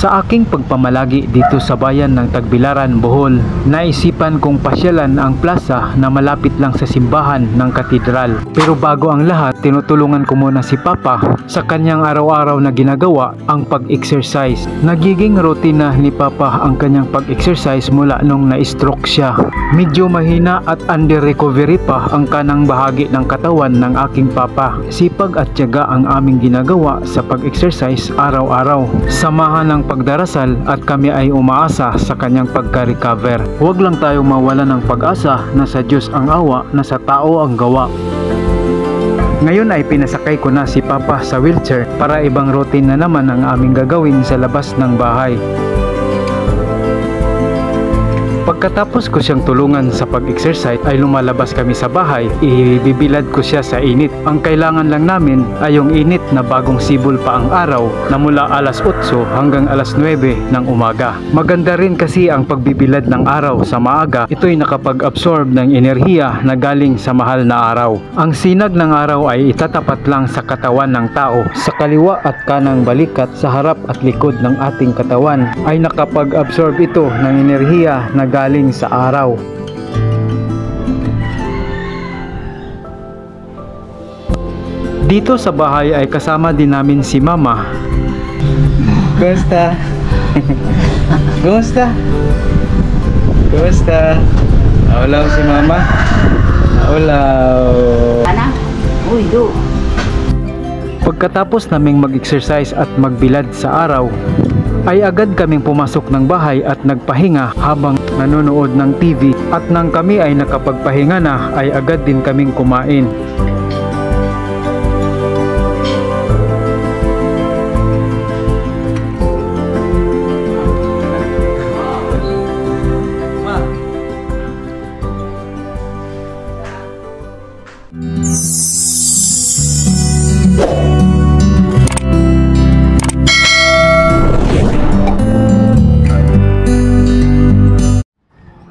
Sa aking pagpamalagi dito sa bayan ng Tagbilaran, Bohol, naisipan kong pasyalan ang plaza na malapit lang sa simbahan ng katedral. Pero bago ang lahat, tinutulungan ko muna si Papa sa kanyang araw-araw na ginagawa, ang pag-exercise. Nagiging rutina ni Papa ang kanyang pag-exercise mula nung na-stroke siya. Medyo mahina at under recovery pa ang kanang bahagi ng katawan ng aking Papa. Sipag at tiyaga ang aming ginagawa sa pag-exercise araw-araw. Samahan ng pagdarasal at kami ay umaasa sa kanyang pagka-recover. Huwag lang tayo mawala ng pag-asa na sa Diyos ang awa, na sa tao ang gawa. Ngayon ay pinasakay ko na si Papa sa wheelchair para ibang routine na naman ang aming gagawin sa labas ng bahay. Pagkatapos ko siyang tulungan sa pag-exercise ay lumalabas kami sa bahay, ibibilad ko siya sa init. Ang kailangan lang namin ay yung init na bagong sibol pa ang araw na mula alas 8 hanggang alas 9 ng umaga. Maganda rin kasi ang pagbibilad ng araw sa maaga. Ito'y nakapag-absorb ng enerhiya na galing sa mahal na araw. Ang sinag ng araw ay itatapat lang sa katawan ng tao. Sa kaliwa at kanang balikat, sa harap at likod ng ating katawan ay nakapag-absorb ito ng enerhiya na galing sa araw. Dito sa bahay ay kasama din namin si Mama. Kumusta? Kumusta? Kumusta? Naulaw si Mama? Naulaw. Ana? Uy, do. Pagkatapos naming mag-exercise at magbilad sa araw, ay agad kaming pumasok ng bahay at nagpahinga habang nanonood ng TV, at nang kami ay nakapagpahinga na ay agad din kaming kumain.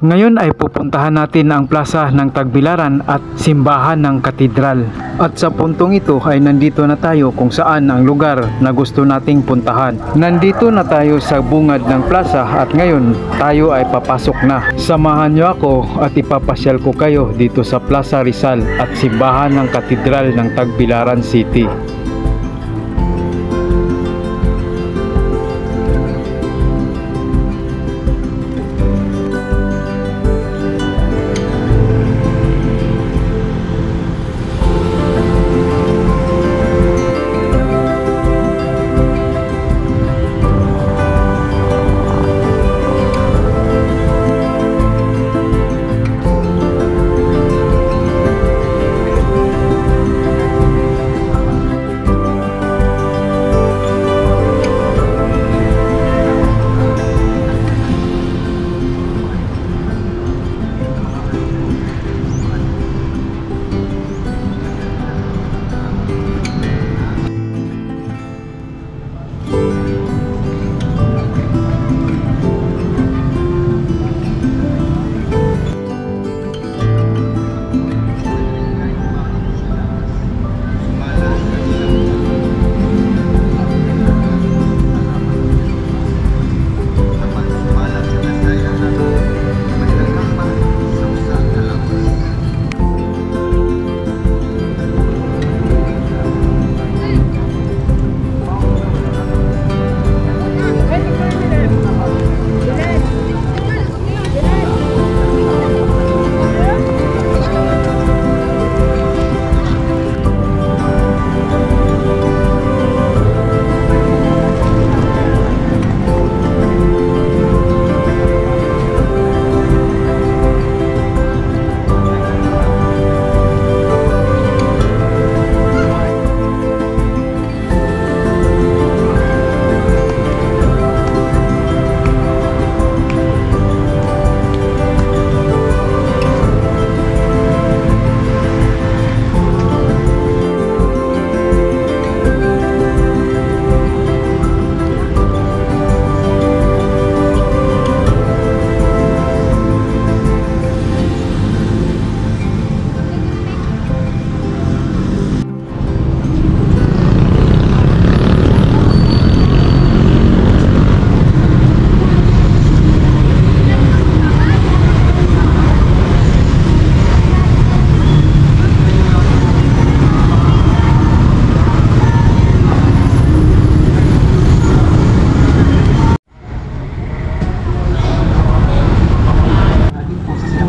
Ngayon ay pupuntahan natin ang plaza ng Tagbilaran at simbahan ng katedral. At sa puntong ito ay nandito na tayo kung saan ang lugar na gusto nating puntahan. Nandito na tayo sa bungad ng plaza at ngayon tayo ay papasok na. Samahan niyo ako at ipapasyal ko kayo dito sa Plaza Rizal at simbahan ng katedral ng Tagbilaran City.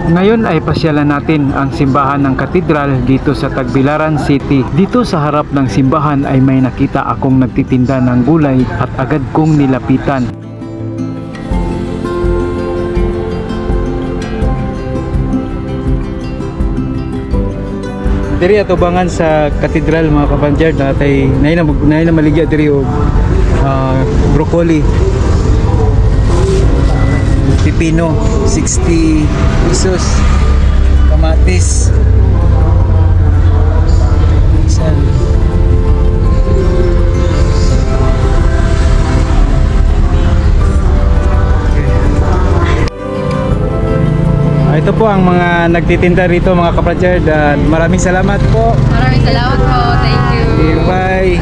Ngayon ay pasyalan natin ang simbahan ng katedral dito sa Tagbilaran City. Dito sa harap ng simbahan ay may nakita akong nagtitinda ng gulay at agad kong nilapitan. Diri atubangan sa katedral mga kapandyard natay nay na maligya diri og broccoli, pipino 60 pesos, kamatis ito po ang mga nagtitinda rito mga kapandyard. Maraming salamat po. Maraming salamat po. Thank you. Okay, bye.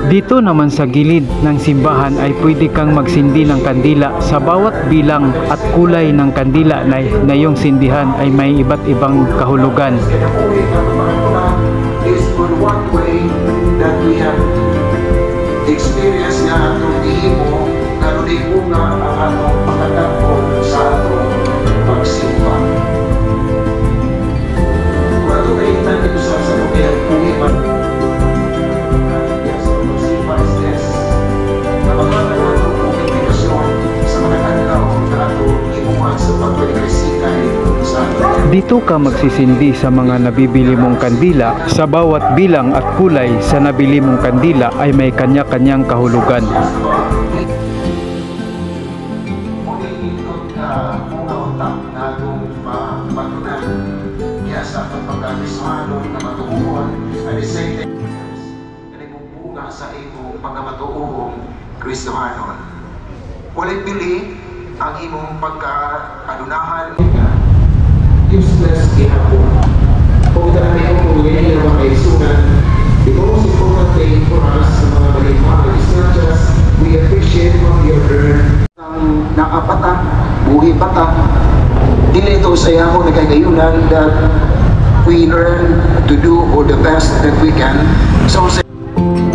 Dito naman sa gilid ng simbahan ay pwede kang magsindi ng kandila. Sa bawat bilang at kulay ng kandila na iyong sindihan ay may iba't ibang kahulugan. Is one way that we have experienced na itong diimo na mo nga ang atong pagkatapon sa atong pagsimba. Kung ito kayo natin sa mga puhiman dito ka magsisindi sa mga nabibili mong kandila. Sa bawat bilang at kulay sa nabili mong kandila ay may kanya-kanyang kahulugan. Kristohanon. Walay pili ang imong pagka-adunahan useless gihapon. Kung dahil mo ngayon na makaisunan, the most important thing for us sa mga balikmahal is not just we appreciate what you earn. Ang nakapata, buhi pata, dili ito sa yamo na kagayunan that we learn to do all the best that we can. So,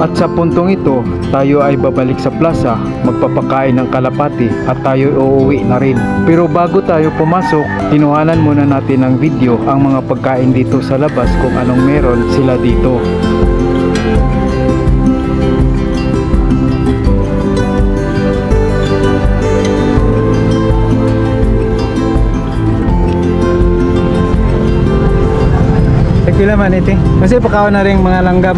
at sa puntong ito, tayo ay babalik sa plaza, magpapakain ng kalapati at tayo uuwi na rin. Pero bago tayo pumasok, kinuhanan muna natin ng video ang mga pagkain dito sa labas kung anong meron sila dito. Pila man iti. Kasi pakaon na rin mga langgam.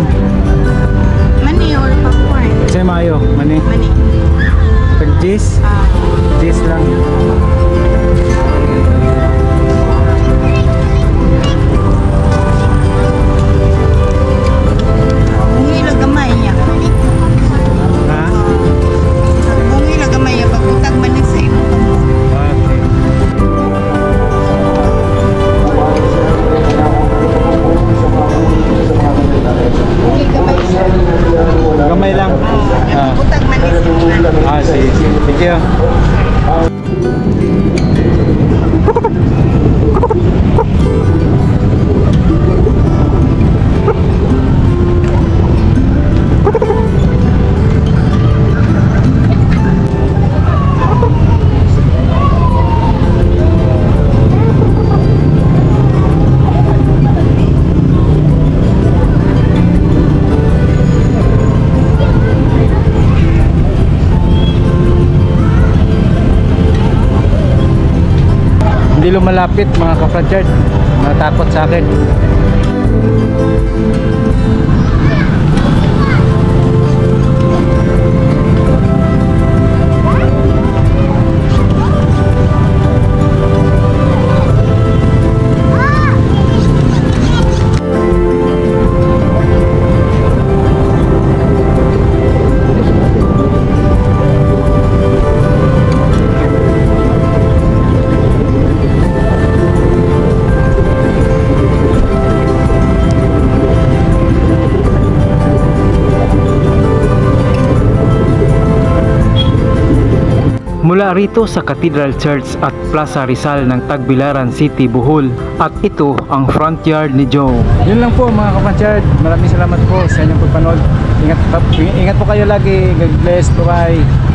Mani or popcorn? Kasi mayo, mani. Mani. Tag-cheese? Cheese lang. Bungila gamay niya. Ha? Bungila gamay niya. Pagkutag man sa imo. Gamay lang. Pagkutag man sa imo. Sige. Thank you. Hindi lumalapit mga ka-Francard, natakot sa akin. mula rito sa Cathedral Church at Plaza Rizal ng Tagbilaran City, Bohol. At ito ang front yard ni Joe. Yun lang po mga ka-front yard. Maraming salamat po sa inyong pagpanood. Ingat po kayo lagi. God bless. Bye-bye.